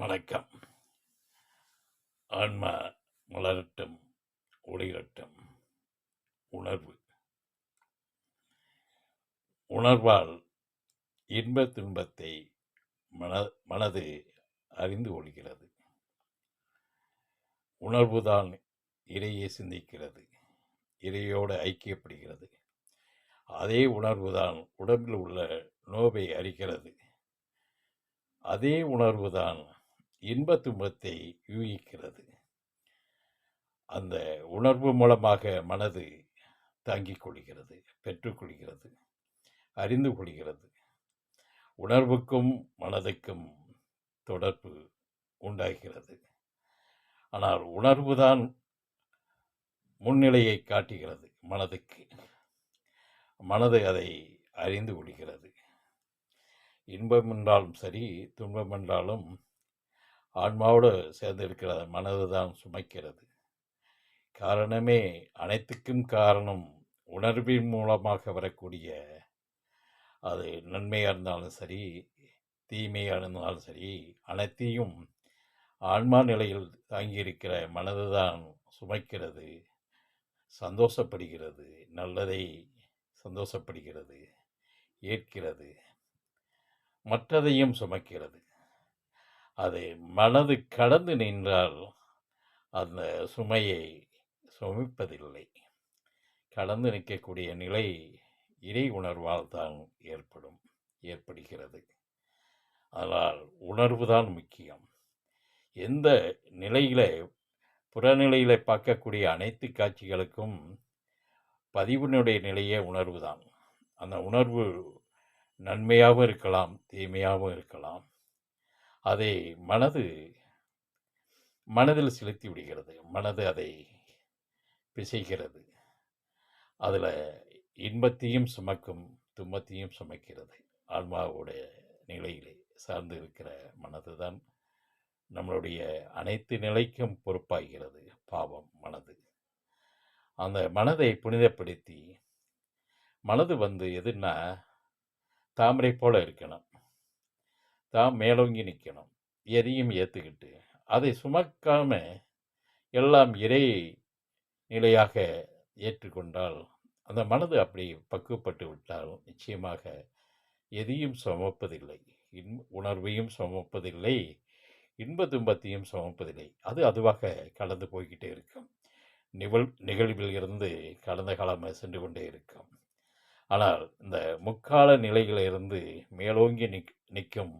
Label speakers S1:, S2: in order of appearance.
S1: வணக்கம். ஆன்மா மலரட்டும், ஒளிரட்டும். உணர்வு. உணர்வால் இன்பத் துன்பத்தை மனது அறிந்து கொள்கிறது. உணர்வுதான் இறையை சிந்திக்கிறது, இறையோடு ஐக்கியப்படுகிறது. அதே உணர்வுதான் உடம்பில் உள்ள நோவை அறிகிறது. அதே உணர்வுதான் இன்பத் துன்பத்தை யூகிக்கிறது. அந்த உணர்வு மூலமாக மனது தாங்கிக் கொள்கிறது, பெற்றுக்கொள்கிறது, அறிந்து கொள்கிறது. உணர்வுக்கும் மனதுக்கும் தொடர்பு உண்டாகிறது. ஆனால் உணர்வுதான் முன்னிலையை காட்டுகிறது மனதுக்கு. மனது அதை அறிந்து கொள்கிறது. இன்பம் என்றாலும் சரி, துன்பம் என்றாலும் ஆன்மாவோடு சேர்ந்திருக்கிற மனது தான் சுமைக்கிறது. காரணமே அனைத்துக்கும் காரணம் உணர்வின் மூலமாக வரக்கூடிய, அது நன்மையாக இருந்தாலும் சரி, தீமையாக இருந்தாலும் சரி, அனைத்தையும் ஆன்மா நிலையில் தாங்கியிருக்கிற மனது தான் சுமைக்கிறது, சந்தோஷப்படுகிறது, நல்லதை சந்தோஷப்படுகிறது, ஏற்கிறது, மற்றதையும் சுமைக்கிறது. அதை மனது கடந்து நின்றால் அந்த சுமையை சுமைப்பதில்லை. கடந்து நிற்கக்கூடிய நிலை இறை உணர்வால் தான் ஏற்படுகிறது. அதனால் உணர்வு தான் முக்கியம். எந்த நிலையில, புறநிலையில் பார்க்கக்கூடிய அனைத்து காட்சிகளுக்கும் பதிவினுடைய நிலையே உணர்வு தான். அந்த உணர்வு நன்மையாகவும் இருக்கலாம், தீமையாகவும் இருக்கலாம். அதை மனதில் செலுத்தி விடுகிறது. மனது அதை பிசைகிறது. அதில் இன்பத்தையும் சுமக்கும், துன்பத்தையும் சுமக்கிறது. ஆன்மாவுடைய நிலையிலே சார்ந்து இருக்கிற மனது தான் நம்மளுடைய அனைத்து நிலைக்கும் பொறுப்பாகிறது. பாவம் மனது. அந்த மனதை புனிதப்படுத்தி, மனது எதுன்னா தாமரை போல இருக்கணும், தாம் மேலோங்கி நிற்கணும், எதையும் ஏற்றுக்கிட்டு அதை சுமக்காம எல்லாம் இறை நிலையாக ஏற்றுக்கொண்டால், அந்த மனது அப்படி பக்குவப்பட்டு விட்டால் நிச்சயமாக எதையும் சுமப்பதில்லை. உணர்வையும் சுமப்பதில்லை, இன்ப துன்பத்தையும் சுமப்பதில்லை. அது அதுவாக கடந்து போய்கிட்டே இருக்கும். நிகழ்வில் இருந்து கடந்த காலம் சென்று கொண்டே இருக்கும். ஆனால் இந்த முக்கால நிலையிலிருந்து மேலோங்கி நிற்கும்